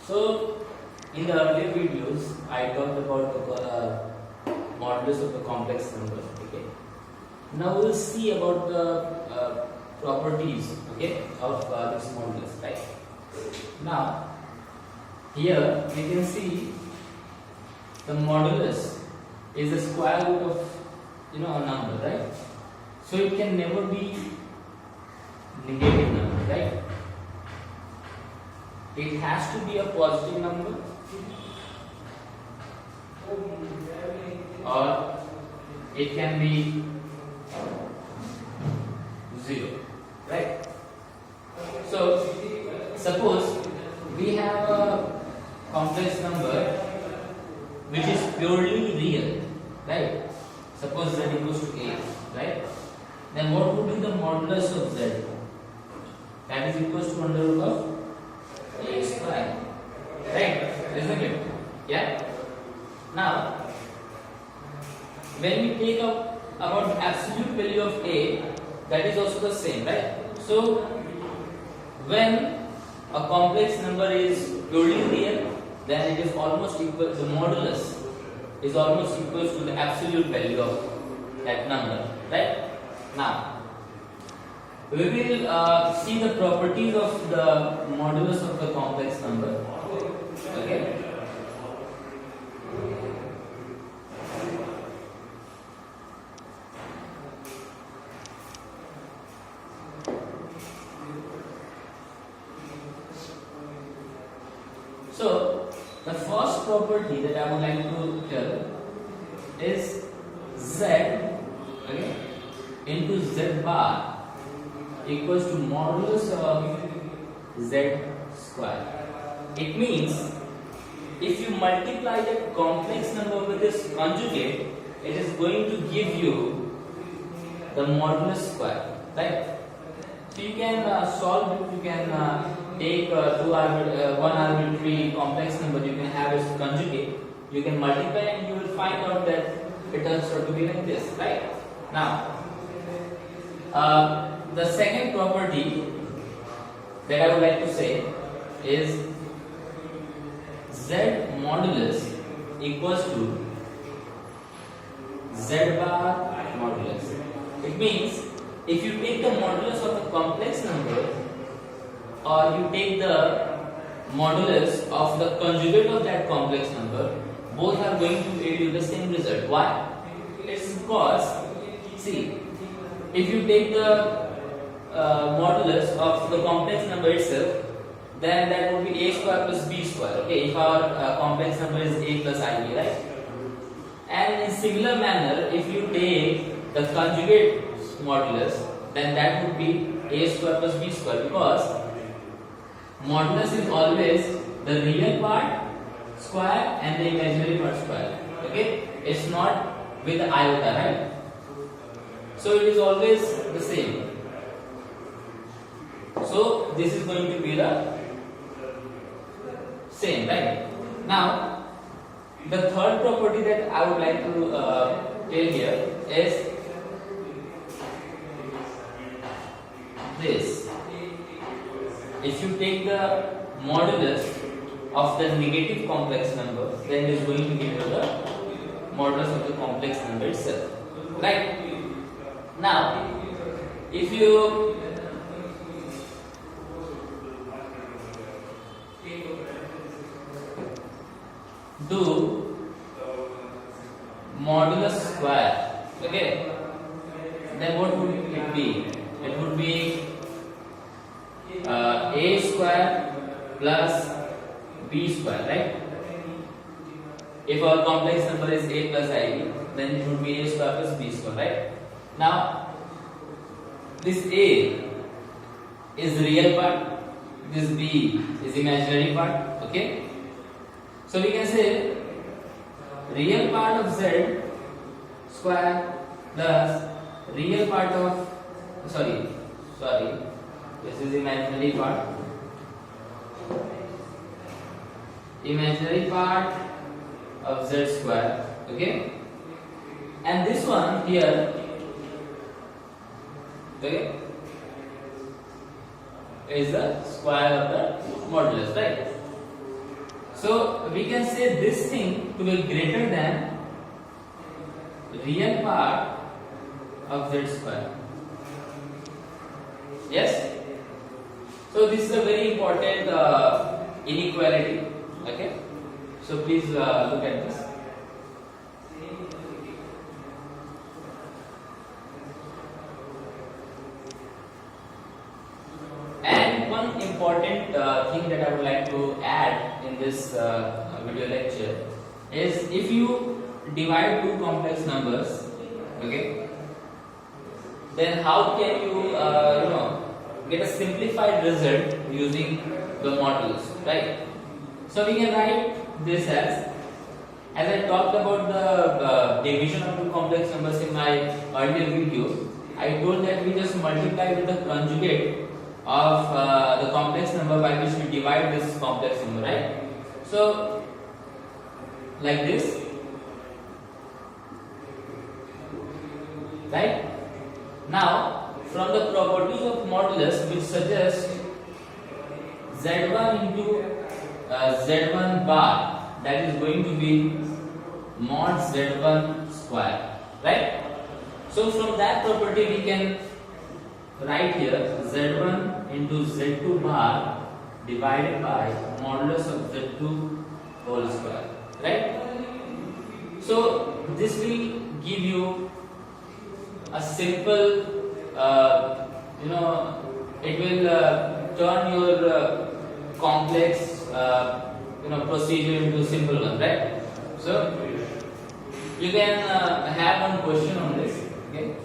So, in the earlier videos, I talked about the modulus of the complex number. Okay. Now we'll see about the properties, okay, of this modulus. Right. Now, here we can see the modulus is the square root of a number, right? So it can never be negative number, right? It has to be a positive number or it can be 0, right? So suppose we have a complex number which is purely real, right? Suppose z equals to a, right? Then what would be the modulus of z? That is equals to under root of a square, right? Isn't it? Yeah. Now, when we take up about the absolute value of a, that is also the same, right? So, when a complex number is purely real, then it is almost equal. The modulus is almost equal to the absolute value of that number, right? Now, we will see the properties of the modulus of the complex number. Okay. So, the first property that I would like to tell is z, okay, into z bar equals to modulus of z square. It means if you multiply that complex number with its conjugate, it is going to give you the modulus square, right? So you can solve it. You can take one arbitrary complex number. You can have its conjugate. You can multiply, and you will find out that it turns out to be like this, right? Now, the second property that I would like to say is z modulus equals to z bar modulus. It means if you take the modulus of a complex number or you take the modulus of the conjugate of that complex number, both are going to yield you the same result. Why? It's because, see, if you take the modulus of the complex number itself, then that would be a square plus b square. Okay, if our complex number is a plus ib, right? And in similar manner, if you take the conjugate modulus, then that would be a square plus b square, because modulus is always the real part square and the imaginary part square. Okay, it's not with the iota, right? So it is always the same. So this is going to be the same, right? Now, the third property that I would like to tell here is this. If you take the modulus of the negative complex number, then it is going to give you the modulus of the complex number itself, right? Now, if you do modulus square, okay, then what would it be? It would be a square plus b square, right? If our complex number is a plus ib, then it would be a square plus b square, right? Now, this a is the real part, this b is imaginary part, okay? So we can say real part of z square plus real part of, sorry, this is imaginary part, imaginary part of z square, okay? And this one here, okay, is the square of the modulus, right? So we can say this thing to be greater than real part of z square. Yes. So this is a very important inequality. Okay. So please look at this. And one important thing that I would like to add in this video lecture is if you divide two complex numbers, okay, then how can you get a simplified result using the modulus, right? So we can write this as I talked about the division of two complex numbers in my earlier video. I told that we just multiply with the conjugate of the complex number by which we divide this complex number, right? So like this, right? Now from the properties of modulus which suggest z1 into z1 bar, that is going to be mod z1 square, right? So from that property we can write here z1 into z2 bar divided by modulus of z2 whole square, right? So this will give you a simple, it will turn your complex, procedure into simple one, right? So you can have one question on this, okay?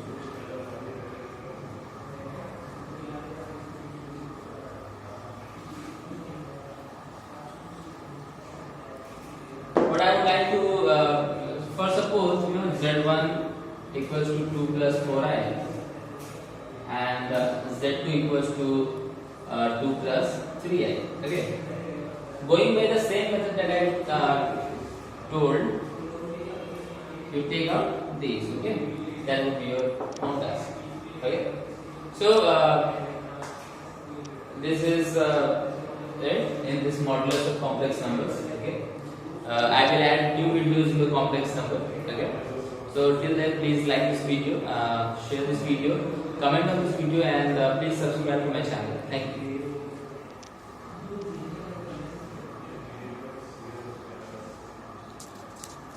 What I would like to, for suppose z1 equals to 2 plus 4i and z2 equals to 2 plus 3i. Okay. Going by the same method that I told, you take out these. Okay. That would be your own task. Okay. So this is it in this modulus of complex numbers. Okay. I will add new videos in the complex number. Okay. So till then, please like this video, share this video, comment on this video, and please subscribe to my channel. Thank you.